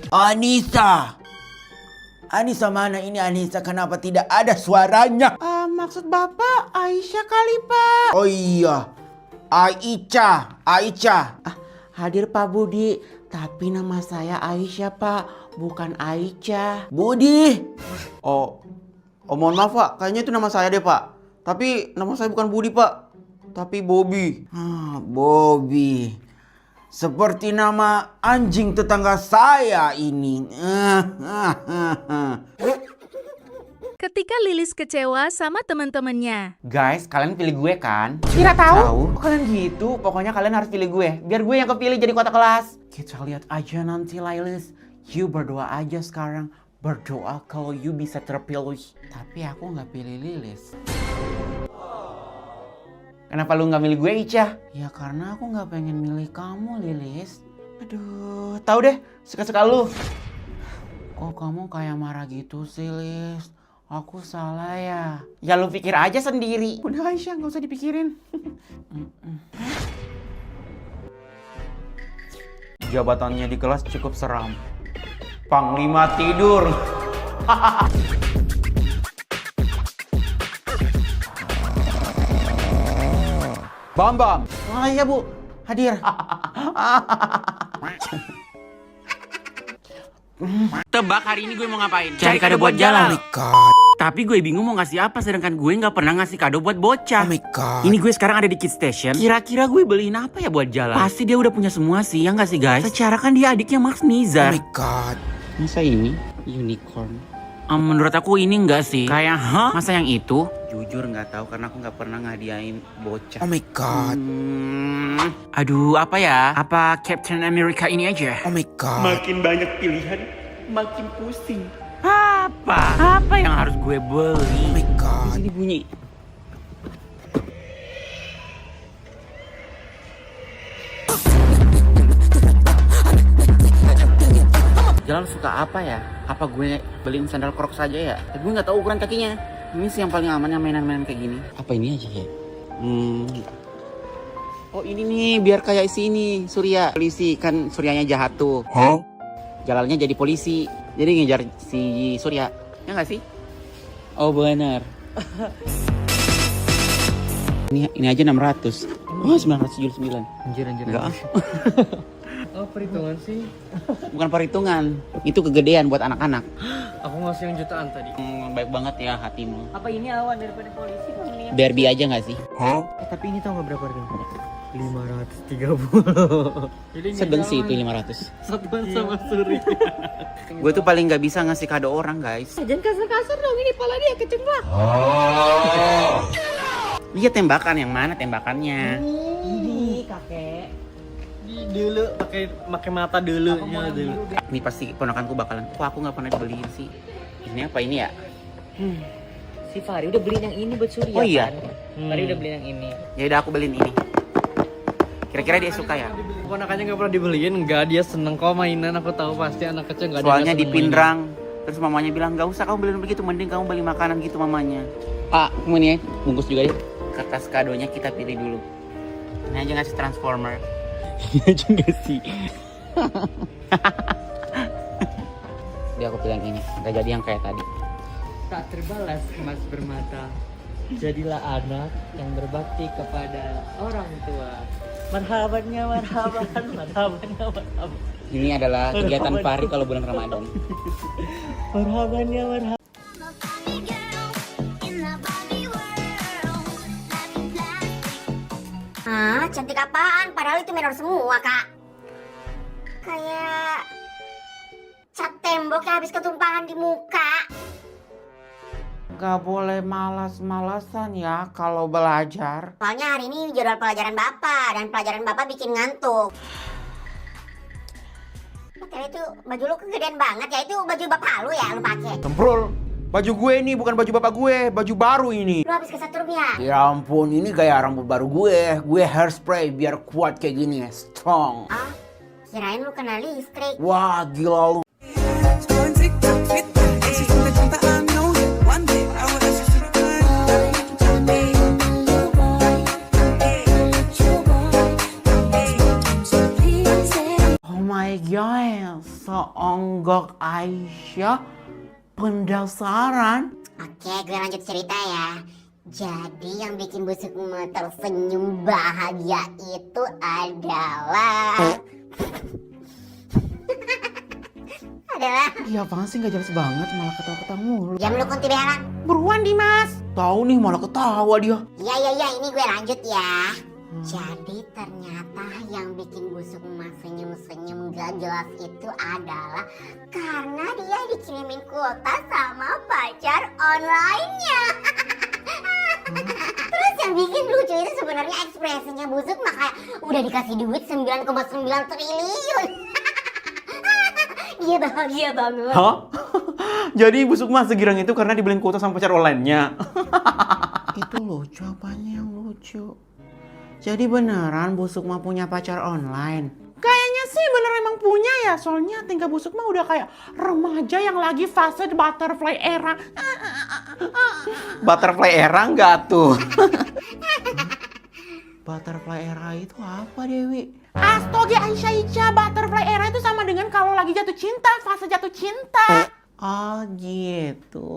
Anissa! Anissa mana ini Anissa? Kenapa tidak ada suaranya? Maksud Bapak Aisyah kali, Pak. Oh iya, Aisyah. Hadir Pak Budi, tapi nama saya Aisyah, Pak, bukan Aisyah. Budi! Oh, mohon maaf Pak, kayaknya itu nama saya deh Pak. Tapi nama saya bukan Budi Pak, tapi Bobby. Bobby. Seperti nama anjing tetangga saya ini. Ketika Lilis kecewa sama teman-temannya. Guys, kalian pilih gue kan? Tidak tahu. Oh, kalian gitu, pokoknya kalian harus pilih gue. Biar gue yang kepilih jadi kota kelas. Kita lihat aja nanti Lilis. You berdoa aja sekarang. Berdoa kalau you bisa terpilih. Tapi aku nggak pilih Lilis. Kenapa lu nggak milih gue, Ica? Ya karena aku nggak pengen milih kamu, Lilis. Aduh, tahu deh, suka-suka lu. Kok kamu kayak marah gitu sih, Lis? Aku salah ya? Ya lu pikir aja sendiri. Udah Aisyah, nggak usah dipikirin. Jabatannya di kelas cukup seram. Panglima tidur. Bambang. Oh iya Bu, hadir. Tebak hari ini gue mau ngapain? Cari kado buat jalan. Oh my god. Tapi gue bingung mau ngasih apa, sedangkan gue nggak pernah ngasih kado buat bocah. Oh my god. Ini gue sekarang ada di Kids Station. Kira-kira gue beliin apa ya buat jalan? Pasti dia udah punya semua sih, ya nggak sih guys? Secara kan dia adiknya Max Oh Nizar. my god. Masa ini unicorn? Menurut aku ini enggak sih. Kayak, masa yang itu? Jujur nggak tahu karena aku nggak pernah ngadiain bocah. Oh my god. Aduh, apa ya? Apa Captain America ini aja? Oh my god. Makin banyak pilihan, makin pusing. Apa yang harus gue beli? Oh my god. Ini bunyi. Jalan suka apa ya? Apa gue beliin sandal Crocs saja ya? Tapi gue nggak tahu ukuran kakinya. Ini sih yang paling aman yang mainan-mainan kayak gini. Apa ini aja ya? Oh ini nih biar kayak si ini Surya. Polisi kan Suryanya jahat tuh. Jalannya jadi polisi. Jadi ngejar si Surya. Ya nggak sih? Oh benar. Ini aja 600. Oh 979. Anjir. Enggak. Oh perhitungan sih. Bukan perhitungan. Itu kegedean buat anak-anak. Aku ngasih yang jutaan tadi. Baik banget ya hatimu. Apa ini awan daripada polisi? Ini Barbie aja nggak sih? tapi ini tau gak berapa harganya? 530. Jadi Sedang sih itu 500. satuan sama Suri. Gue tuh paling nggak bisa ngasih kado orang guys. Jangan kasar-kasar dong, ini pala dia kecemplak. Lihat tembakan yang mana tembakannya? Ini kakek. Dulu pakai mata dulunya dulu. Ini pasti ponakanku bakalan. Kok aku nggak pernah dibeliin sih? Ini apa ini ya? Si Fari udah beliin yang ini buat Surya. Oh iya. Kan? Fari udah beliin yang ini. Ya udah aku beliin ini. Kira-kira dia suka ya? Ponakannya nggak pernah dibeliin, enggak, dia seneng kok mainan. Aku tahu pasti anak kecil nggak ada. Soalnya nggak seneng dipindrang. Terus mamanya bilang nggak usah kamu beliin begitu, mending kamu beli makanan gitu mamanya. Pak, kamu ini ya, bungkus juga ya. Kertas kadonya kita pilih dulu. Ini aja ngasih Transformer. Ini aja nggak sih. Dia aku pilih yang ini, nggak jadi yang kayak tadi. mainan. Tak terbalas emas bermata. Jadilah anak yang berbakti kepada orang tua. Marhabannya marhaban, marhabannya marhaban. Ini adalah kegiatan Fahri kalau bulan Ramadan. Marhabannya marhaban. Cantik apaan? Padahal itu mirror semua, Kak. Kayak cat tembok yang habis ketumpahan di muka. Gak boleh malas-malasan ya kalau belajar. Soalnya hari ini jadwal pelajaran Bapak, dan pelajaran Bapak bikin ngantuk. Betul itu baju lu kegedean banget ya, itu baju Bapak lu ya lu pakai. Semprol. Baju gue ini bukan baju bapak gue, baju baru ini. Lu habis kesetrum ya? Ya ampun, ini gaya rambut baru gue. Gue hairspray biar kuat kayak gini, strong. Ah, kirain lu kena listrik. Wah, gila lu. Oh my Hai guys, seonggok Aisyah pendasaran. Oke, gue lanjut cerita ya. Jadi yang bikin busukmu tersenyum bahagia itu adalah Iya apaan sih, gak jelas banget, malah ketawa-ketawa mulu. jam lu kunti belang. Buruan Dimas. Tahu nih malah ketawa dia. Iya, ini gue lanjut ya. Jadi ternyata yang bikin busuk emak senyum-senyum gak jelas itu adalah karena dia dikirimin kuota sama pacar online-nya. Terus yang bikin lucu itu sebenarnya ekspresinya busuk mah kayak udah dikasih duit 9,9 triliun. Dia bahagia banget. Hah? Jadi Bu Sukma segirang itu karena dibeliin kuota sama pacar online-nya. Itu loh jawabannya yang lucu. Jadi beneran Bu Sukma punya pacar online? Kayaknya sih bener emang punya ya, soalnya tingkah Bu Sukma udah kayak remaja yang lagi fase butterfly era. Butterfly era enggak tuh? Butterfly era itu apa Dewi? Astaga Aisyah, butterfly era itu sama dengan kalau lagi jatuh cinta, fase jatuh cinta. Oh gitu.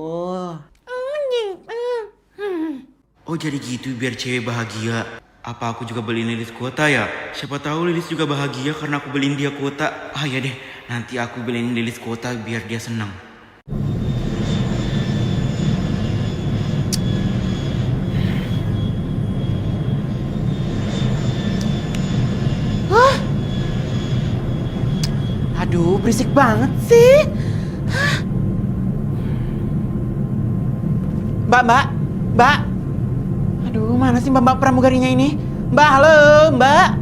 Oh jadi gitu biar cewek bahagia. Apa aku juga beliin Lilis kuota ya? Siapa tahu Lilis juga bahagia karena aku beliin dia kuota. Ah ya deh, nanti aku beliin Lilis kuota biar dia senang. Aduh berisik banget sih. Mbak. Aduh mana sih mbak pramugarinya ini? Mbak halo mbak.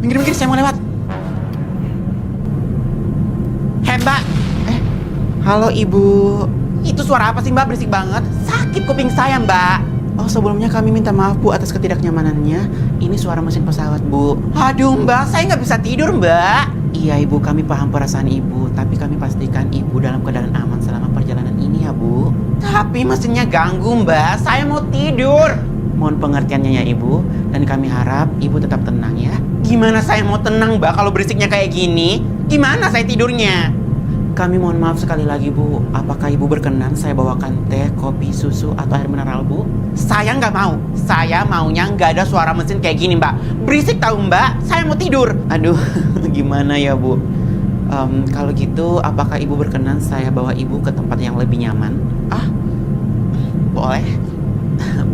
Minggir saya mau lewat. Mbak. Halo ibu. Itu suara apa sih mbak, berisik banget. Sakit kuping saya mbak. Oh sebelumnya kami minta maaf bu atas ketidaknyamanannya. Ini suara mesin pesawat bu. Aduh mbak, saya nggak bisa tidur mbak. Iya ibu, kami paham perasaan ibu. Tapi kami pastikan ibu dalam keadaan aman selama perjalanan ini ya bu. Tapi mesinnya ganggu mbak, saya mau tidur. Mohon pengertiannya ya ibu. Dan kami harap ibu tetap tenang ya. Gimana saya mau tenang mbak kalau berisiknya kayak gini? Gimana saya tidurnya? Kami mohon maaf sekali lagi bu. Apakah ibu berkenan saya bawakan teh, kopi, susu, atau air mineral bu? Saya nggak mau. Saya maunya nggak ada suara mesin kayak gini mbak. Berisik tahu mbak. Saya mau tidur. Aduh, gimana ya bu? Kalau gitu, apakah ibu berkenan saya bawa ibu ke tempat yang lebih nyaman? Ah, boleh.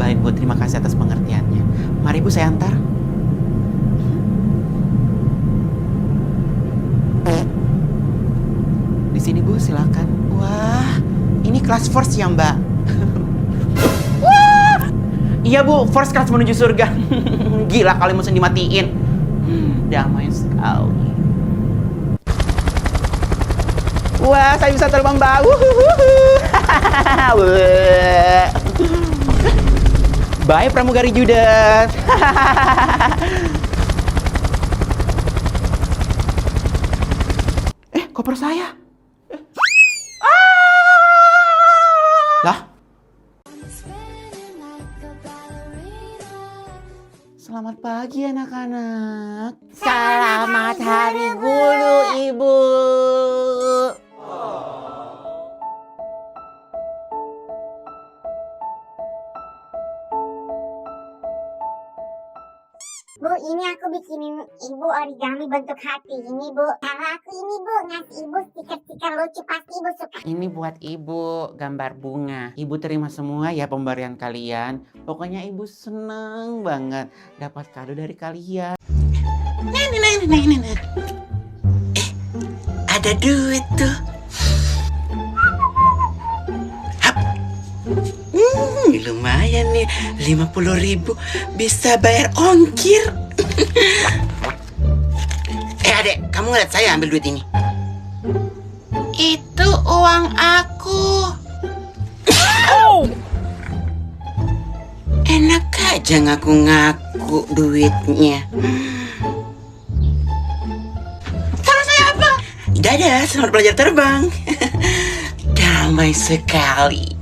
Baik bu, terima kasih atas pengertiannya. Mari bu saya antar. Di sini bu, silakan. Wah, ini kelas first ya mbak. Wah, iya bu, first class menuju surga. Gila kali mesin dimatiin. Damai sekali. Wah, saya bisa terbang mbak. Bye pramugari Judas. Koper saya. Lah? Selamat pagi anak-anak. Selamat hari guru ibu. Bu, ini aku bikinin ibu origami bentuk hati. Ini bu, kalau aku ini bu ngasih ibu stiker-stiker lucu, pasti ibu suka. Ini buat ibu, gambar bunga. Ibu terima semua ya pemberian kalian. Pokoknya ibu seneng banget dapat kado dari kalian. Ada duit tuh. Lumayan nih, 50.000 bisa bayar ongkir. Adek, kamu ngeliat saya ambil duit ini? Itu uang aku. Enak aja ngaku-ngaku duitnya. Salah saya apa? Dadah, selamat belajar terbang. Damai sekali.